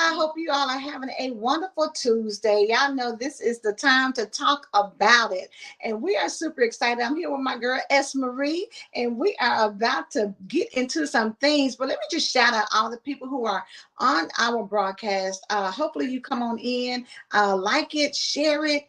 I hope you all are having a wonderful Tuesday. Y'all know this is the time to talk about it. And we are super excited. I'm here with my girl, S. Marie, and we are about to get into some things. But let me just shout out all the people who are on our broadcast. Hopefully, you come on in, like it, share it.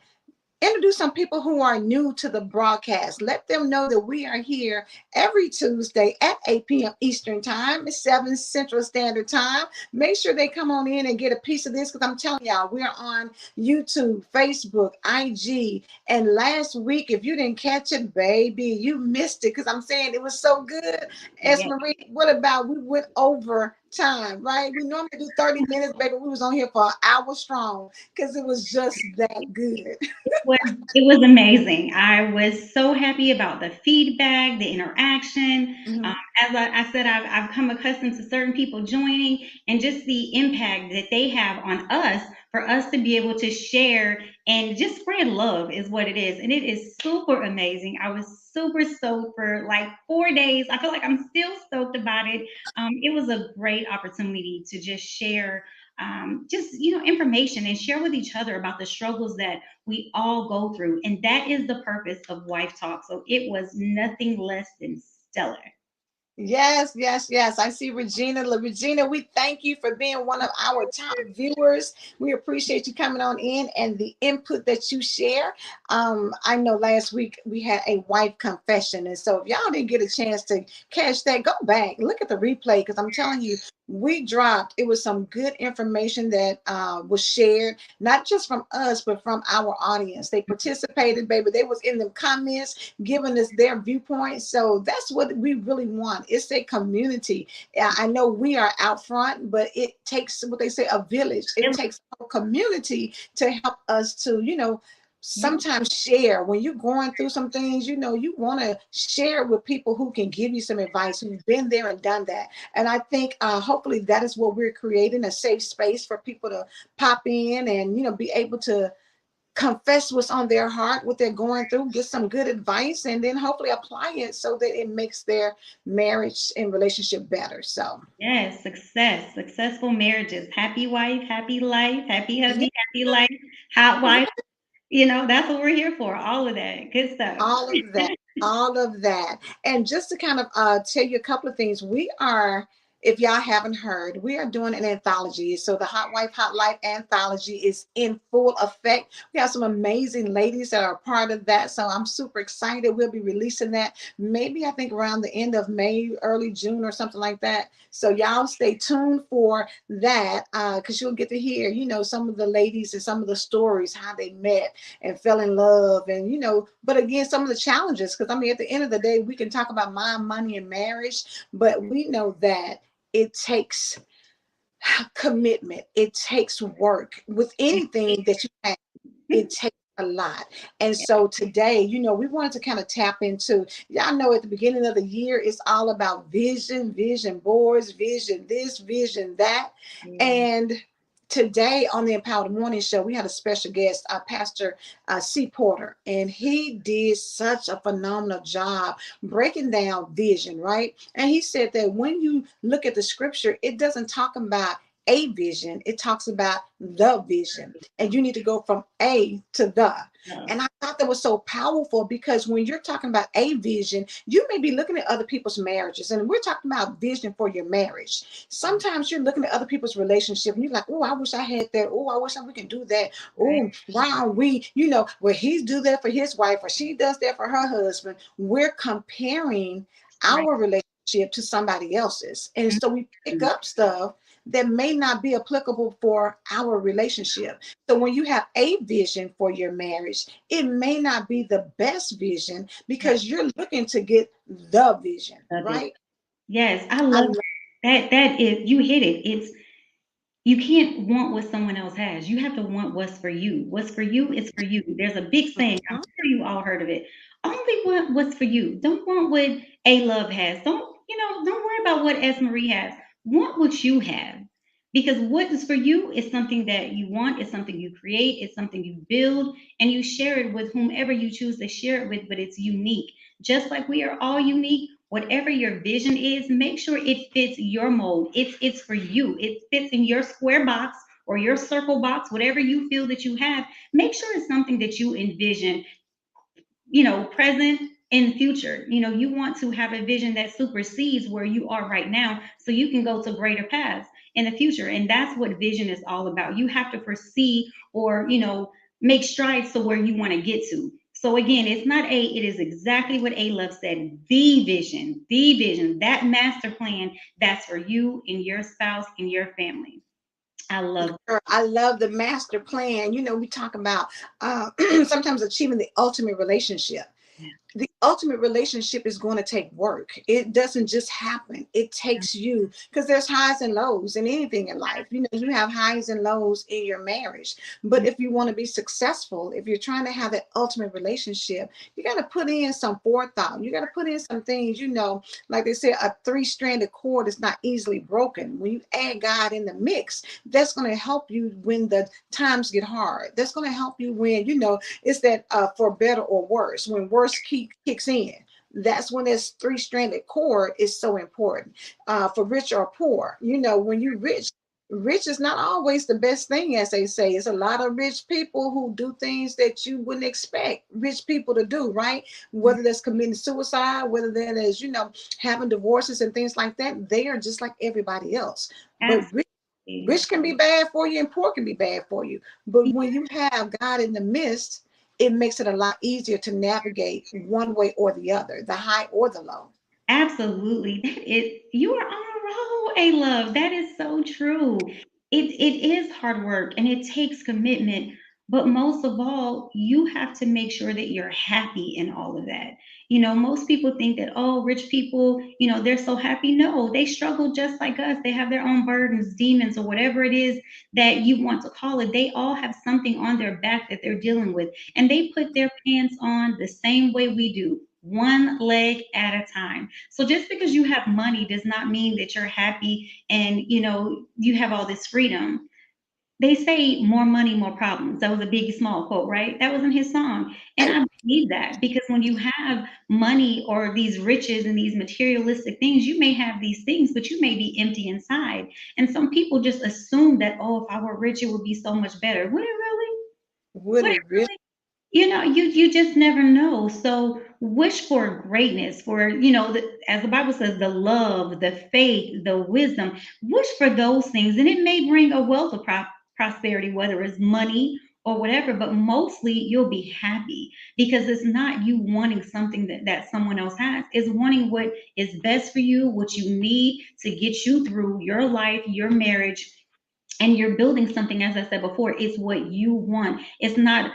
Introduce some people who are new to the broadcast. Let them know that we are here every Tuesday at 8 p.m. Eastern Time, 7 Central Standard Time. Make sure they come on in and get a piece of this because I'm telling y'all, we're on YouTube, Facebook, IG. And last week, if you didn't catch it, baby, you missed it because I'm saying it was so good. S. Yes. Marie, what about we went over time, right? We normally do 30 minutes, baby. We was on here for an hour strong because it was just that good. was it was amazing. I was so happy about the feedback, the interaction. Um, Mhm. as I said, I've come accustomed to certain people joining and just the impact that they have on us for us to be able to share and just spread love is what it is. And it is super amazing. I was super stoked for like 4 days. I feel like I'm still stoked about it. It was a great opportunity to just share just information and share with each other about the struggles that we all go through. And that is the purpose of Wife Talk. So it was nothing less than stellar. Yes, yes, yes. I see Regina. Regina, we thank you for being one of our top viewers. We appreciate you coming on in and the input that you share. I know last week we had a wife confession. And so if y'all didn't get a chance to catch that, go back, look at the replay because I'm telling you, we dropped, it was some good information that was shared, not just from us, but from our audience. They participated, baby. They was in the comments giving us their viewpoint. So that's what we really want. It's a community. I know we are out front, but it takes what they say a village. It takes a community to help us to, sometimes share when you're going through some things, you want to share with people who can give you some advice, who've been there and done that. And I think hopefully that is what we're creating, a safe space for people to pop in and, be able to confess what's on their heart, what they're going through, get some good advice, and then hopefully apply it so that it makes their marriage and relationship better. So, Yes, successful marriages, happy wife, happy life, happy yeah, hubby, happy life, hot wife. That's what we're here for. All of that good stuff. all of that, all of that. And just to kind of tell you a couple of things, we are, if y'all haven't heard, we are doing an anthology. So the Hot Wife, Hot Life anthology is in full effect. We have some amazing ladies that are a part of that. So I'm super excited. We'll be releasing that maybe I think around the end of May, early June or something like that. So y'all stay tuned for that because you'll get to hear, some of the ladies and some of the stories, how they met and fell in love and but again some of the challenges because I mean at the end of the day we can talk about mind, money, and marriage, but we know that it takes commitment, it takes work with anything that you have. It takes a lot. And so today, we wanted to kind of tap into, y'all know at the beginning of the year it's all about vision boards, vision this, vision that. Yeah. And today on the Empowered Morning Show, we had a special guest, Pastor C. Porter, and he did such a phenomenal job breaking down vision, right? And he said that when you look at the scripture, it doesn't talk about a vision, it talks about the vision, and you need to go from A to the. Yeah. And I thought that was so powerful because when you're talking about a vision, you may be looking at other people's marriages, and we're talking about vision for your marriage. Sometimes you're looking at other people's relationship, and you're like, "Oh, I wish I had that. Oh, I wish we can do that. Right. Oh, wow, well, he do that for his wife, or she does that for her husband." We're comparing Right. our relationship to somebody else's, and so we pick Mhm. up stuff that may not be applicable for our relationship. So when you have a vision for your marriage, it may not be the best vision Right. because you're looking to get the vision, Love it. right? Yes, I I love love that. That is, you hit it. It's you can't want what someone else has. You have to want what's for you. What's for you is for you. There's a big saying. I'm sure you all heard of it. Only want what's for you. Don't want what A Love has. Don't worry about what S Marie has. Want what you have. Because what is for you is something that you want, it's something you create, it's something you build, and you share it with whomever you choose to share it with, but it's unique. Just like we are all unique, whatever your vision is, make sure it fits your mold. It's for you. It fits in your square box or your circle box, whatever you feel that you have, make sure it's something that you envision, present and future. You want to have a vision that supersedes where you are right now so you can go to greater paths in the future. And that's what vision is all about. You have to foresee or, make strides to where you want to get to. So again, it's not it is exactly what A Love said. The vision, that master plan that's for you and your spouse and your family. I love I love the master plan. We talk about sometimes achieving the ultimate relationship. that. The ultimate relationship is going to take work. It doesn't just happen. It takes you, because there's highs and lows in anything in life. You have highs and lows in your marriage. But if you want to be successful, if you're trying to have that ultimate relationship, you got to put in some forethought. You got to put in some things, like they say, a three-stranded cord is not easily broken. When you add God in the mix, that's going to help you when the times get hard. That's going to help you when, it's that for better or worse, when worse kicks in. That's when this three-stranded cord is so important, for rich or poor. When you rich is not always the best thing, as they say. It's a lot of rich people who do things that you wouldn't expect rich people to do, right? Whether that's committing suicide, whether that is, having divorces and things like that, they are just like everybody else. But Absolutely. rich can be bad for you and poor can be bad for you. But when you have God in the midst, it makes it a lot easier to navigate one way or the other, the high or the low. Absolutely. You are on a roll, A Love. That is so true. It is hard work and it takes commitment, but most of all, you have to make sure that you're happy in all of that. Most people think that, oh, rich people, they're so happy. No, they struggle just like us. They have their own burdens, demons, or whatever it is that you want to call it. They all have something on their back that they're dealing with, and they put their pants on the same way we do, one leg at a time. So just because you have money does not mean that you're happy and you have all this freedom. They say more money, more problems. That was a Biggie Small quote, right? That was in his song. And Right. I believe that because when you have money or these riches and these materialistic things, you may have these things, but you may be empty inside. And some people just assume that, oh, if I were rich, it would be so much better. Would it really? Would Would it it really? really? You just never know. So wish for greatness, for as the Bible says, the love, the faith, the wisdom. Wish for those things, and it may bring a wealth of prosperity, whether it's money or whatever. But mostly, you'll be happy because it's not you wanting something that someone else has. It's wanting what is best for you, what you need to get you through your life, your marriage, and you're building something, as I said before. It's what you want. It's not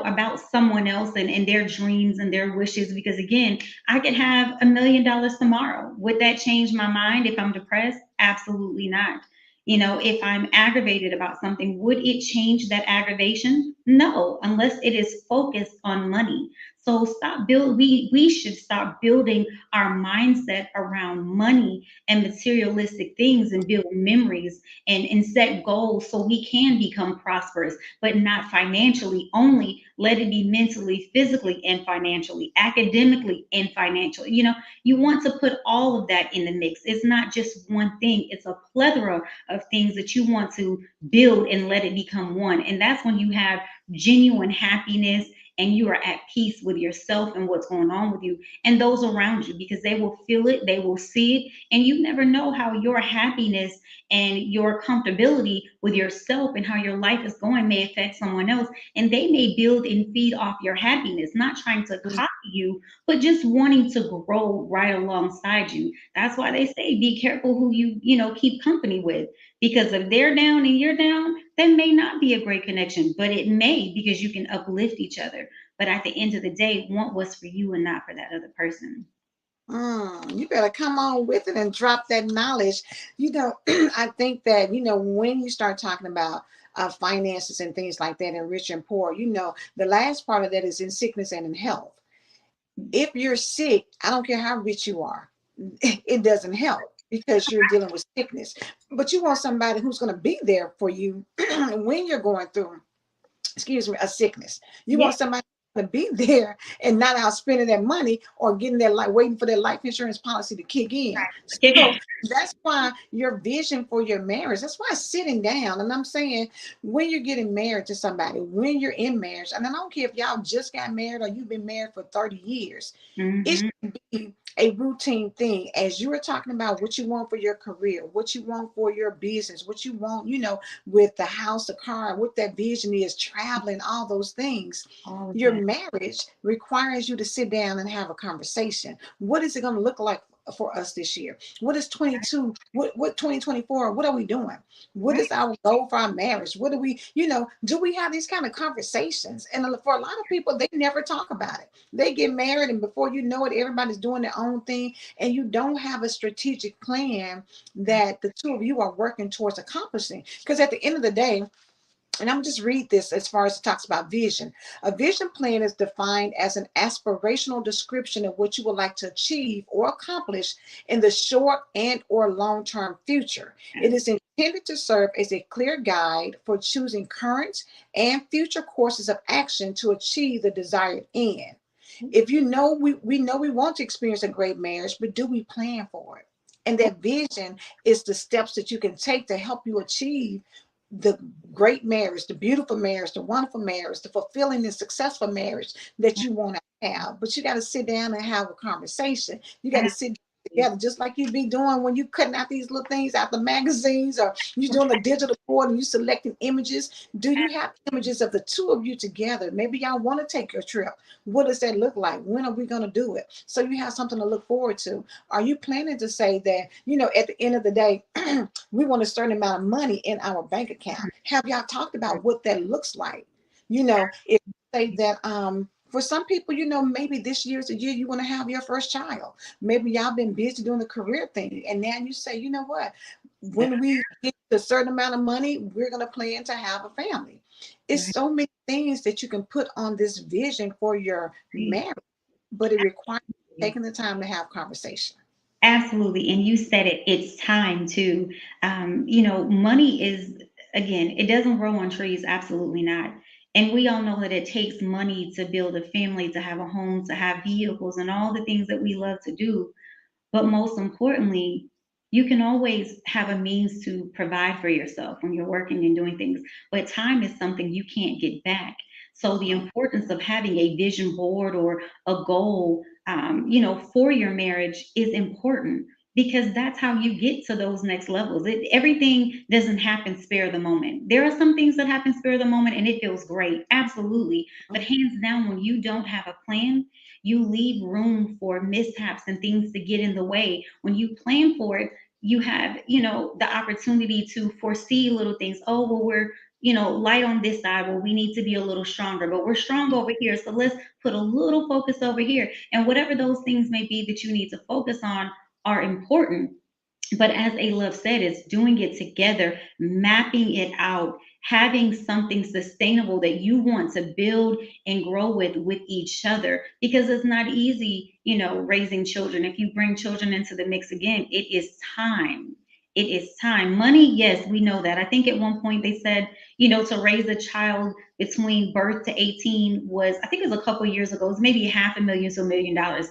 about someone else and their dreams and their wishes, because again, I could have $1 million tomorrow. Would that change my mind if I'm depressed? Absolutely not. If I'm aggravated about something, would it change that aggravation? No, unless it is focused on money. So we should stop building our mindset around money and materialistic things and build memories and set goals so we can become prosperous, but not financially only. Let it be mentally, physically, and financially, academically, and financially. You want to put all of that in the mix. It's not just one thing, it's a plethora of things that you want to build and let it become one. And that's when you have genuine happiness and you are at peace with yourself and what's going on with you and those around you, because they will feel it, they will see it, and you never know how your happiness and your comfortability with yourself and how your life is going may affect someone else. And they may build and feed off your happiness, not trying to copy you, but just wanting to grow right alongside you. That's why they say be careful who you keep company with. Because if they're down and you're down, that may not be a great connection, but it may, because you can uplift each other. But at the end of the day, want what's for you and not for that other person. You better come on with it and drop that knowledge. I think that, when you start talking about finances and things like that, and rich and poor, the last part of that is in sickness and in health. If you're sick, I don't care how rich you are, it doesn't help because you're dealing with sickness. But you want somebody who's going to be there for you when you're going through, excuse me, a sickness. You Yeah. want somebody to be there and not out spending that money or getting their like waiting for their life insurance policy to kick in. Kick So in. that's why your vision for your marriage, that's why sitting down. And I'm saying when you're getting married to somebody, when you're in marriage, and I don't care if y'all just got married or you've been married for 30 years, it Mm-hmm. should be a routine thing. As you were talking about what you want for your career, what you want for your business, what you want, with the house, the car, what that vision is, traveling, all those things. All of Your that. marriage requires you to sit down and have a conversation. What is it going to look like for us this year? What is 22? What 2024? What are we doing? What Right. is our goal for our marriage? What do we have these kind of conversations? And for a lot of people, they never talk about it. They get married, and before you know it, everybody's doing their own thing, and you don't have a strategic plan that the two of you are working towards accomplishing. Because at the end of the day, and I'm just read this as far as it talks about vision. A vision plan is defined as an aspirational description of what you would like to achieve or accomplish in the short and or long-term future. It Yes. is intended to serve as a clear guide for choosing current and future courses of action to achieve the desired end. If we know we want to experience a great marriage, but do we plan for it? And that vision is the steps that you can take to help you achieve the great marriage, the beautiful marriage, the wonderful marriage, the fulfilling and successful marriage that you want to have. But you got to sit down and have a conversation. You got to sit Absolutely. together, just like you be doing when you cutting out these little things out the magazines, or you doing a digital board and you selecting images. Do you have images of the two of you together? Maybe y'all want to take your trip. What does that look like? When are we going to do it? So you have something to look forward to. Are you planning to say that, at the end of the day, we want a certain amount of money in our bank account? Have y'all talked about what that looks like? If you say that for some people, maybe this year is the year you want to have your first child. Maybe y'all been busy doing the career thing, and now you say, you know what? When we get a certain amount of money, we're going to plan to have a family. It's Right. so many things that you can put on this vision for your marriage, but it requires taking the time to have conversation. Absolutely. And you said it, it's time to, money is, again, it doesn't grow on trees. Absolutely not. And we all know that it takes money to build a family, to have a home, to have vehicles, and all the things that we love to do. But most importantly, you can always have a means to provide for yourself when you're working and doing things. But time is something you can't get back. So the importance of having a vision board or a goal, for your marriage is important because that's how you get to those next levels. Everything doesn't happen spare the moment. There are some things that happen spare the moment and it feels great, absolutely. But hands down, when you don't have a plan, you leave room for mishaps and things to get in the way. When you plan for it, you have, the opportunity to foresee little things. Oh, well, we're, light on this side. Well, we need to be a little stronger, but we're strong over here. So let's put a little focus over here. And whatever those things may be that you need to focus on are important. But as A Love said, it's doing it together, mapping it out, having something sustainable that you want to build and grow with each other. Because it's not easy, raising children. If you bring children into the mix again, it is time. It is time. Money, yes, we know that. I think at one point they said, to raise a child between birth to 18 was, I think it was a couple years ago, it was maybe half a million to $1 million. And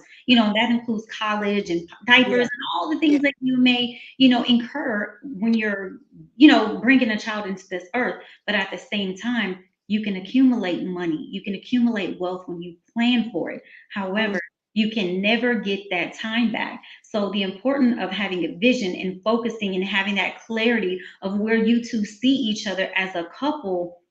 that includes college and diapers Yeah, and all the yeah. things that you may, incur when you're, bringing a child into this earth. But at the same time, you can accumulate money, you can accumulate wealth when you plan for it. Mm, However, you can never get that time back. So the importance of having a vision and focusing and having that clarity of where you two see each other as a couple,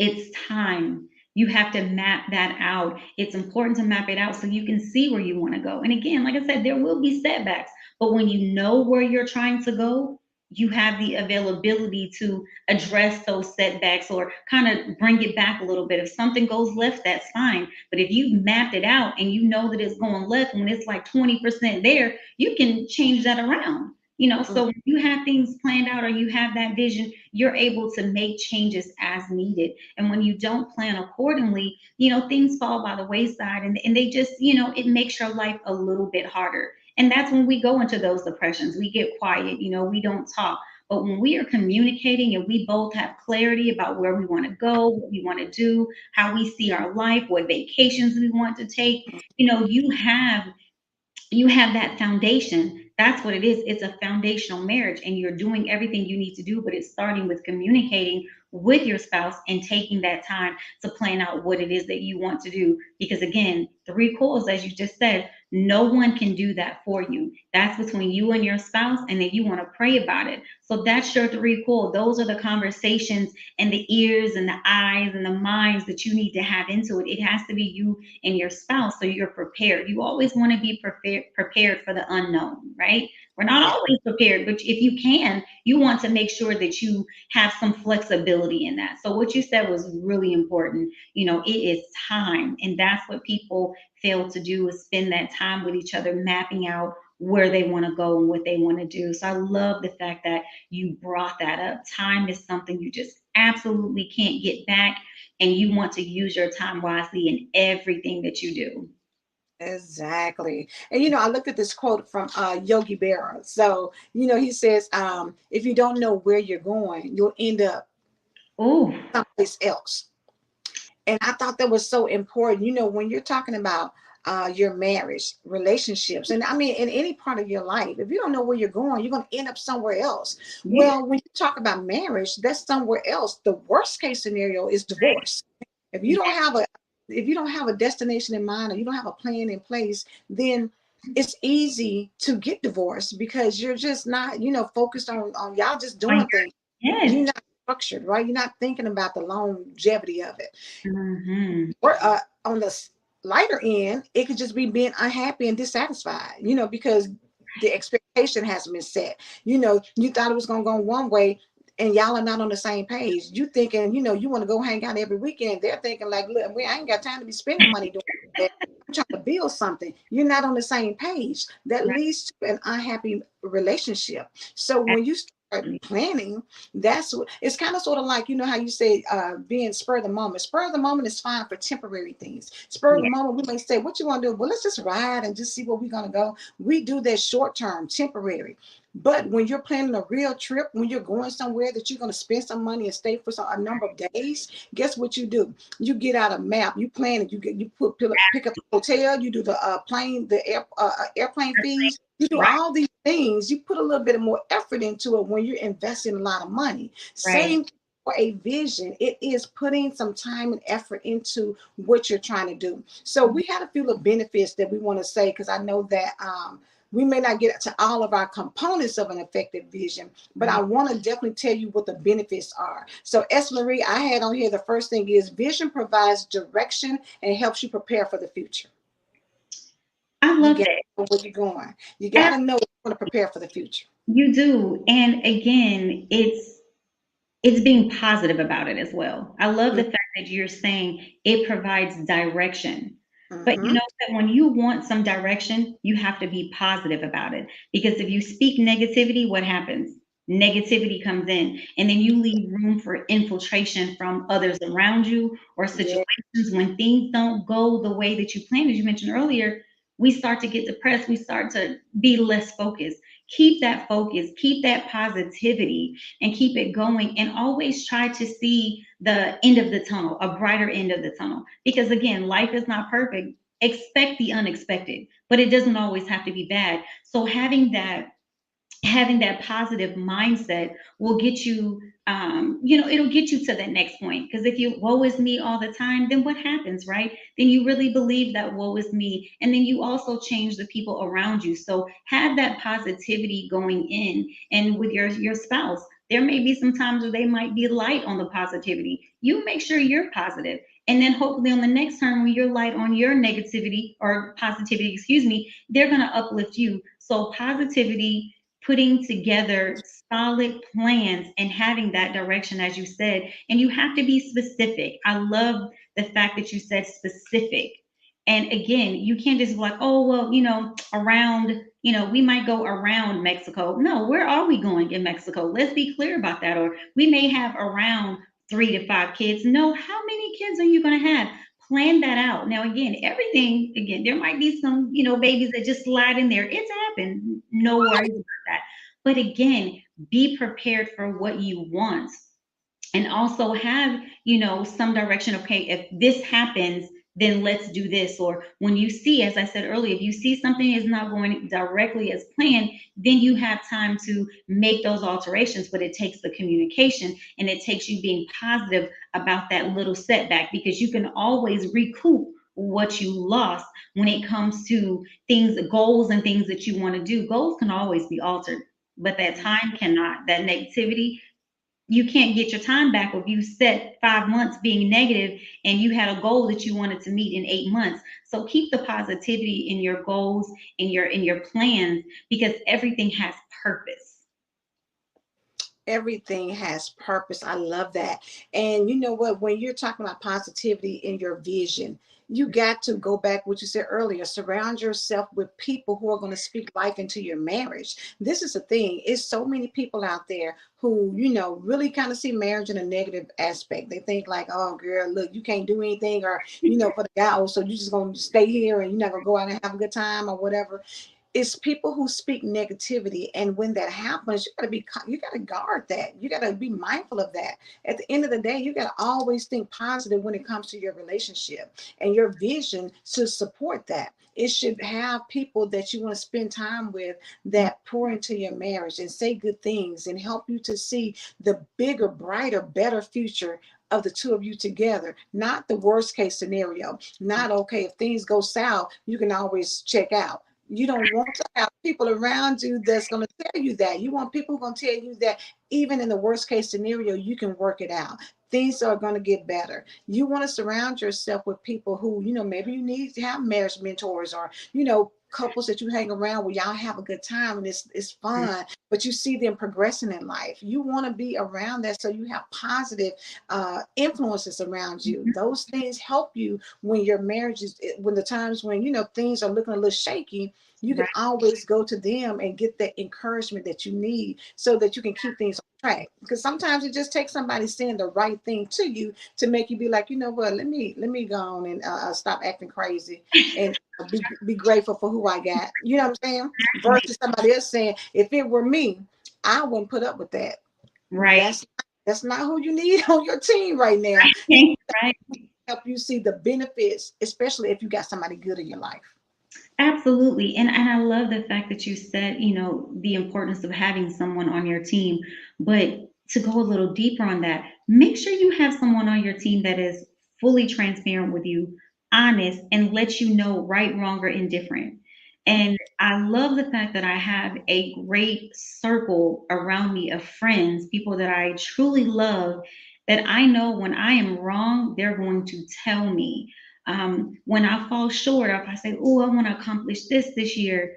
it's time. You have to map that out. It's important to map it out so you can see where you want to go. And again, like I said, there will be setbacks, but when you know where you're trying to go, you have the availability to address those setbacks or kind of bring it back a little bit. If something goes left, that's fine. But if you've mapped it out and you know that it's going left when it's like 20% there, you can change that around. mm, So when you have things planned out or you have that vision, you're able to make changes as needed. And when you don't plan accordingly, things fall by the wayside and they just, it makes your life a little bit harder. And that's when we go into those depressions. We get quiet, we don't talk. But when we are communicating and we both have clarity about where we want to go, what we want to do, how we see our life, what vacations we want to take, you have that foundation. That's what it is. It's a foundational marriage, and you're doing everything you need to do, but it's starting with communicating with your spouse and taking that time to plan out what it is that you want to do. Because again, three calls, as you just said, no one can do that for you. That's between you and your spouse, and then you want to pray about it. So that's your three call. Those are the conversations and the ears and the eyes and the minds that you need to have into it. It has to be you and your spouse, so you're prepared. You always want to be prepared for the unknown, right? We're not Yeah. always prepared, but if you can, you want to make sure that you have some flexibility in that. So what you said was really important. It is time, and that's what people fail to do, is spend that time with each other, mapping out where they want to go and what they want to do. So I love the fact that you brought that up. Time is something you just absolutely can't get back, and you want to use your time wisely in everything that you do. Exactly. And I looked at this quote from Yogi Berra. So, he says, if you don't know where you're going, you'll end up Oh, someplace else. And I thought that was so important. When you're talking about your marriage, relationships, and I mean, in any part of your life, if you don't know where you're going, you're going to end up somewhere else. yeah, Well, when you talk about marriage, that's somewhere else. The worst case scenario is right. divorce. If you don't Yeah, have a if you don't have a destination in mind, or you don't have a plan in place, then it's easy to get divorced because you're just not, focused on y'all just on doing things. You're yes. not structured, right? You're not thinking about the longevity of it. Hmm. Or on the lighter end, it could just be being unhappy and dissatisfied, because the expectation hasn't been set. You thought it was going to go one way, and y'all are not on the same page. You thinking, you want to go hang out every weekend. They're thinking like, look, I ain't got time to be spending money doing that. I'm trying to build something. You're not on the same page. That Right. leads to an unhappy relationship. So when you start Absolutely. planning, that's what it's kind of sort of like, how you say being spur of the moment. Spur of the moment is fine for temporary things. Spur of the Yeah. moment, we may say, what you want to do? Well, let's just ride and just see where we're going to go. We do that short term, temporary. But when you're planning a real trip, when you're going somewhere that you're going to spend some money and stay for a number of days, guess what you do? You get out a map, you plan it, pick up the hotel, you do the airplane fees, you do Right. all these things. You put a little bit more effort into it when you're investing a lot of money. Right. Same for a vision. It is putting some time and effort into what you're trying to do. So we had a few little benefits that we want to say, because I know that we may not get to all of our components of an effective vision, but I Mhm. want to definitely tell you what the benefits are. So, S. Marie, I had on here the first thing is vision provides direction and helps you prepare for the future. I You love got that. to know where you're going. You got to know you want to prepare for the future. You do. And again, it's being positive about it as well. I love the fact that you're saying it provides direction. But you Mm-hmm. know that when you want some direction, you have to be positive about it. Because if you speak negativity, what happens? Negativity comes in, and then you leave room for infiltration from others around you or Yeah. situations. When things don't go the way that you planned, as you mentioned earlier, we start to get depressed. We start to be less focused. Keep that focus, keep that positivity, and keep it going, and always try to see the end of the tunnel, a brighter end of the tunnel. Because again, life is not perfect. Expect the unexpected, but it doesn't always have to be bad. So having that positive mindset will get you, it'll get you to that next point. Because if you woe is me all the time, then what happens, right? Then you really believe that woe is me, and then you also change the people around you. So have that positivity going in, and with your spouse, there may be some times where they might be light on the positivity. You make sure you're positive, and then hopefully on the next turn when you're light on your negativity or positivity, excuse me, they're going to uplift you. So positivity, putting together solid plans and having that direction, as you said. And you have to be specific. I love the fact that you said specific. And again, you can't just be like, oh, well, around, we might go around Mexico. No, where are we going in Mexico? Let's be clear about that. Or we may have around 3 to 5 kids. No, how many kids are you going to have? Plan that out. Now, again, everything, again, there might be some, babies that just slide in there. It's happened. No worries about that. But again, be prepared for what you want, and also have, some direction. Okay, if this happens, then let's do this. Or when you see, as I said earlier, if you see something is not going directly as planned, then you have time to make those alterations. But it takes the communication, and it takes you being positive about that little setback, because you can always recoup what you lost when it comes to things, goals and things that you want to do. Goals can always be altered, but that time cannot. That negativity, you can't get your time back. If you set 5 months being negative and you had a goal that you wanted to meet in 8 months. So keep the positivity in your goals, in your plans, because everything has purpose. Everything has purpose. I love that. And you know what? When you're talking about positivity in your vision, you got to go back what you said earlier. Surround yourself with people who are going to speak life into your marriage. This is the thing. It's so many people out there who, really kind of see marriage in a negative aspect. They think like, oh girl, look, you can't do anything, or, for the guy, oh, so you just gonna stay here and you're not gonna go out and have a good time or whatever. It's people who speak negativity, and when that happens, you gotta guard that. You gotta be mindful of that. At the end of the day, you gotta always think positive when it comes to your relationship, and your vision should support that. It should have people that you want to spend time with, that pour into your marriage and say good things and help you to see the bigger, brighter, better future of the two of you together, not the worst case scenario. Not, okay, if things go south, you can always check out. You don't want to have people around you that's going to tell you that. You want people who are going to tell you that even in the worst case scenario, you can work it out. Things are going to get better. You want to surround yourself with people who, maybe you need to have marriage mentors, or, couples that you hang around where y'all have a good time and it's fun, but you see them progressing in life. You want to be around that so you have positive influences around you. Those things help you when your marriage is, when the times when, things are looking a little shaky. You can Right. always go to them and get that encouragement that you need so that you can keep things on track. Because sometimes it just takes somebody saying the right thing to you to make you be like, you know what, let me go on and stop acting crazy and be grateful for who I got. You know what I'm saying? Versus somebody else saying, if it were me, I wouldn't put up with that. Right. That's not who you need on your team right now. You Right. help you see the benefits, especially if you got somebody good in your life. Absolutely. And I love the fact that you said, the importance of having someone on your team. But to go a little deeper on that, make sure you have someone on your team that is fully transparent with you, honest, and lets you know right, wrong, or indifferent. And I love the fact that I have a great circle around me of friends, people that I truly love, that I know when I am wrong, they're going to tell me. When I fall short, if I say, "Oh, I want to accomplish this year,"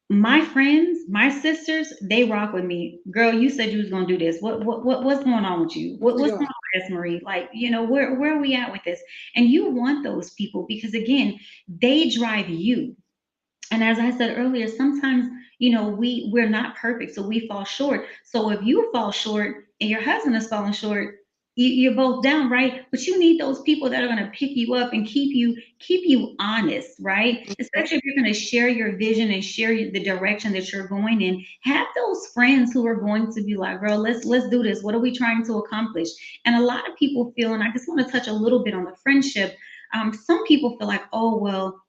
my friends, my sisters, they rock with me. Girl, you said you was gonna do this. What's going on with you? What you What's going doing? on, S. Marie? Like, where are we at with this? And you want those people because again, they drive you. And as I said earlier, sometimes, we're not perfect, so we fall short. So if you fall short and your husband is falling short, you're both down, right? But you need those people that are going to pick you up and keep you honest, right? Especially if you're going to share your vision and share the direction that you're going in. Have those friends who are going to be like, "Girl, let's do this. What are we trying to accomplish?" And a lot of people feel, and I just want to touch a little bit on the friendship. Some people feel like, "Oh, well,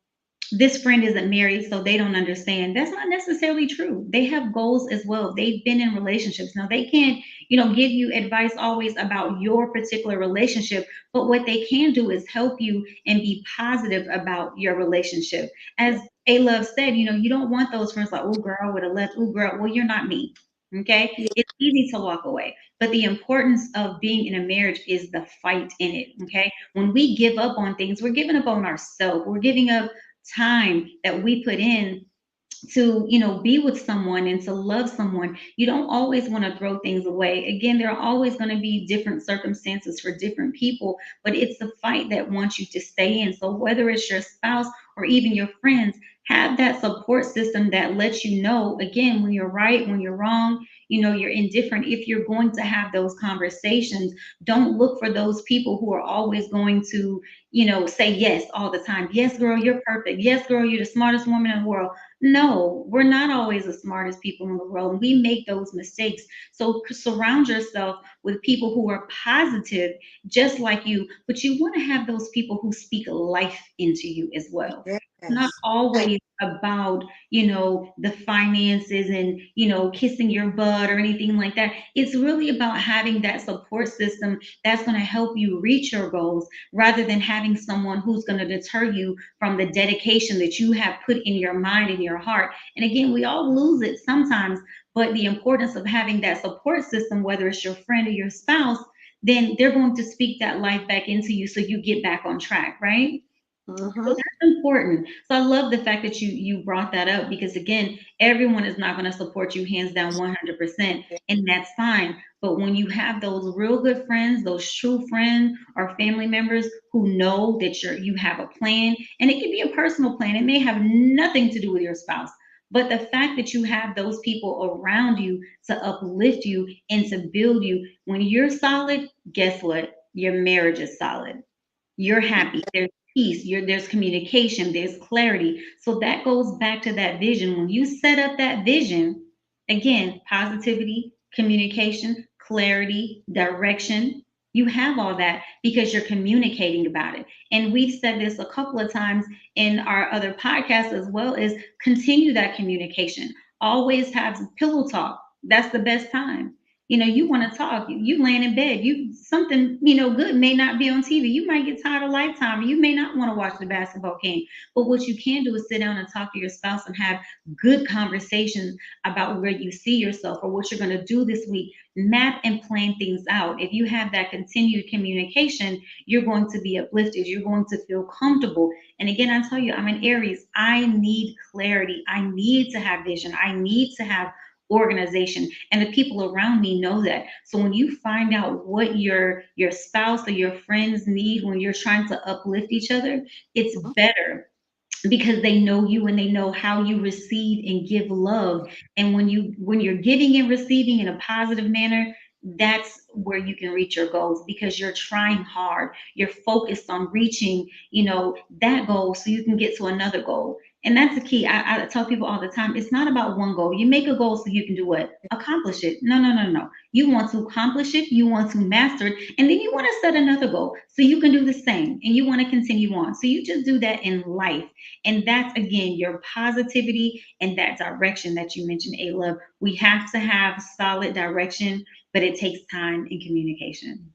this friend isn't married, so they don't understand." That's not necessarily true. They have goals as well. They've been in relationships. Now, they can't, give you advice always about your particular relationship, but what they can do is help you and be positive about your relationship. As A Love said, you don't want those friends like, "Oh, girl, with a left, oh, girl." Well, you're not me. Okay. Yeah. It's easy to walk away. But the importance of being in a marriage is the fight in it. Okay. When we give up on things, we're giving up on ourselves. We're giving up time that we put in to be with someone and to love someone. You don't always want to throw things away. Again, there are always going to be different circumstances for different people, but it's the fight that wants you to stay in. So whether it's your spouse or even your friends, Have that support system that lets you know, again, when you're right, when you're wrong, you're indifferent. If you're going to have those conversations, don't look for those people who are always going to, say yes all the time. Yes, girl, you're perfect. Yes, girl, you're the smartest woman in the world. No, we're not always the smartest people in the world, and we make those mistakes. So surround yourself with people who are positive, just like you, but you want to have those people who speak life into you as well. Not Yes. Yes. always about, the finances and, kissing your butt or anything like that. It's really about having that support system that's going to help you reach your goals, rather than having someone who's going to deter you from the dedication that you have put in your mind and your heart. And again, we all lose it sometimes, but the importance of having that support system, whether it's your friend or your spouse, then they're going to speak that life back into you so you get back on track, right? So Mm-hmm. that's important. So I love the fact that you brought that up, because again, everyone is not going to support you hands down 100%, and that's fine. But when you have those real good friends, those true friends or family members who know that you have a plan, and it can be a personal plan. It may have nothing to do with your spouse. But the fact that you have those people around you to uplift you and to build you, when you're solid, guess what? Your marriage is solid. You're happy. There's peace. There's communication. There's clarity. So that goes back to that vision. When you set up that vision, again, positivity, communication, clarity, direction, you have all that because you're communicating about it. And we've said this a couple of times in our other podcasts as well, is continue that communication. Always have pillow talk. That's the best time. You want to talk, you laying in bed, you something, good may not be on TV. You might get tired of Lifetime, you may not want to watch the basketball game. But what you can do is sit down and talk to your spouse and have good conversations about where you see yourself or what you're going to do this week. Map and plan things out. If you have that continued communication, you're going to be uplifted, you're going to feel comfortable. And again, I tell you, I'm an Aries. I need clarity, I need to have vision, I need to have organization, and the people around me know that. So when you find out what your spouse or your friends need when you're trying to uplift each other, it's better because they know you and they know how you receive and give love. And when you're giving and receiving in a positive manner, that's where you can reach your goals, because you're trying hard, you're focused on reaching, that goal so you can get to another goal. And that's the key. I tell people all the time, it's not about one goal. You make a goal so you can do what? Accomplish it. No, no, no, no. You want to accomplish it, you want to master it, and then you want to set another goal so you can do the same and you want to continue on. So you just do that in life. And that's again your positivity and that direction that you mentioned, A Love. We have to have solid direction, but it takes time and communication.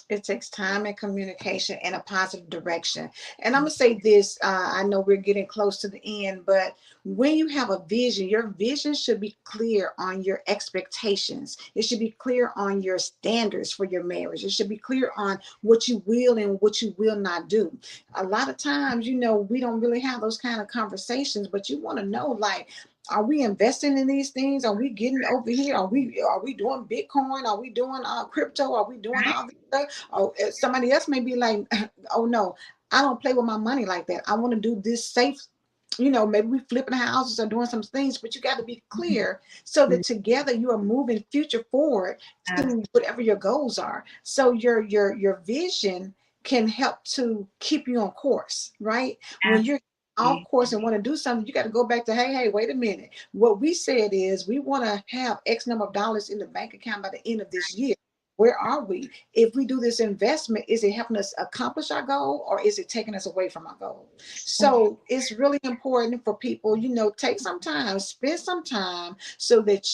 It takes time and communication and a positive direction. And I'm gonna say this: I know we're getting close to the end, but when you have a vision, your vision should be clear on your expectations. It should be clear on your standards for your marriage. It should be clear on what you will and what you will not do. A lot of times, we don't really have those kind of conversations, but you want to know, like, are we investing in these things? Are we getting over here? Are we doing Bitcoin? Are we doing crypto? Are we doing all this stuff? Or somebody else may be like, oh no, I don't play with my money like that. I want to do this safe. Maybe we flipping houses or doing some things, but you got to be clear so that together you are moving future forward to whatever your goals are. So your vision can help to keep you on course, right? When you're off Absolutely. course and want to do something, you got to go back to, hey, wait a minute. What we said is we want to have X number of dollars in the bank account by the end of this year. Where are we? If we do this investment, is it helping us accomplish our goal or is it taking us away from our goal? So it's really important for people, take some time, spend some time so that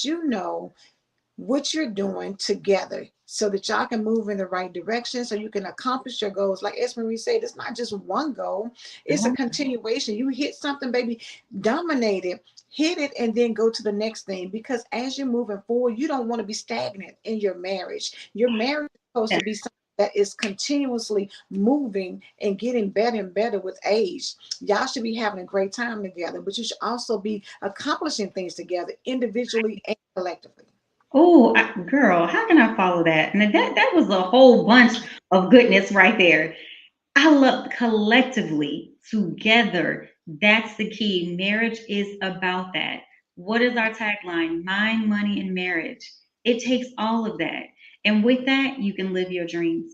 what you're doing together so that y'all can move in the right direction so you can accomplish your goals. Like Esmery said, it's not just one goal, it's a continuation. You hit something, baby, dominate it, hit it, and then go to the next thing. Because as you're moving forward, you don't want to be stagnant in your marriage. Your marriage is supposed to be something that is continuously moving and getting better and better with age. Y'all should be having a great time together, but you should also be accomplishing things together individually and collectively. Oh, girl, how can I follow that? And that was a whole bunch of goodness right there. I love collectively, together, That's the key. Marriage is about that. What is our tagline? Mind, money, and marriage. It takes all of that. And with that, you can live your dreams.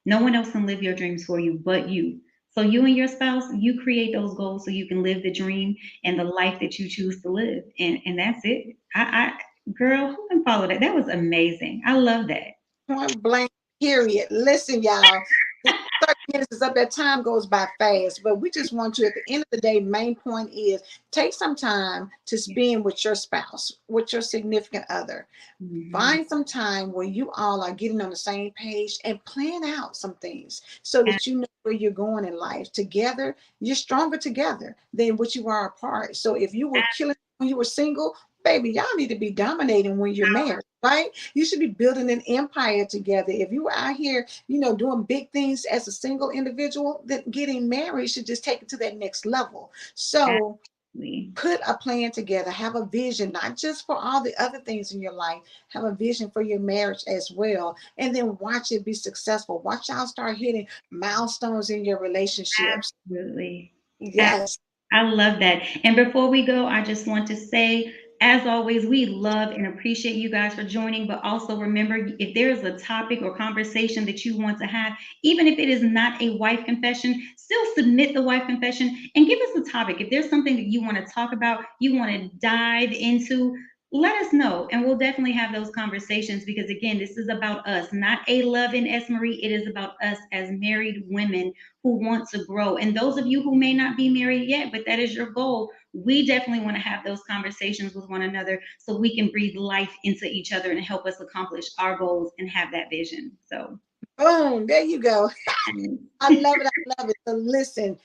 No one else can live your dreams for you but you. So you and your spouse, you create those goals so you can live the dream and the life that you choose to live. And that's it. Girl, who can follow that? That was amazing. I love that. Point blank, period. Listen, y'all, 30 minutes is up. That time goes by fast, but we just want you, at the end of the day, main point is take some time to spend with your spouse, with your significant other. Mhm. Find some time where you all are getting on the same page and plan out some things so that you know where you're going in life. Together, you're stronger together than what you are apart. So if you were killing when you were single, baby, y'all need to be dominating when you're married, right? You should be building an empire together. If you were out here, doing big things as a single individual, then getting married should just take it to that next level. So Absolutely. put a plan together, have a vision, not just for all the other things in your life, have a vision for your marriage as well, and then watch it be successful. Watch y'all start hitting milestones in your relationships. Absolutely. Yes. I love that. And before we go, I just want to say, as always, we love and appreciate you guys for joining. But also remember, if there's a topic or conversation that you want to have, even if it is not a wife confession, still submit the wife confession and give us a topic. If there's something that you want to talk about, you want to dive into, let us know. And we'll definitely have those conversations because, again, this is about us, not a love in S. Marie. It is about us as married women who want to grow. And those of you who may not be married yet, but that is your goal, we definitely want to have those conversations with one another so we can breathe life into each other and help us accomplish our goals and have that vision. So, Boom. There you go. mm, I love it. I love it. So listen,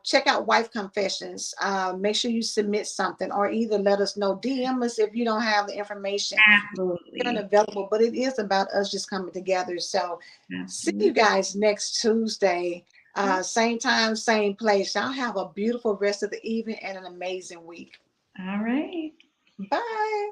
check out Wife Confessions. Make sure you submit something or either let us know, DM us if you don't have the information absolutely. available, but it is about us just coming together. So see you Absolutely. guys next Tuesday, same time, same place. Y'all have a beautiful rest of the evening and an amazing week. All right. Bye.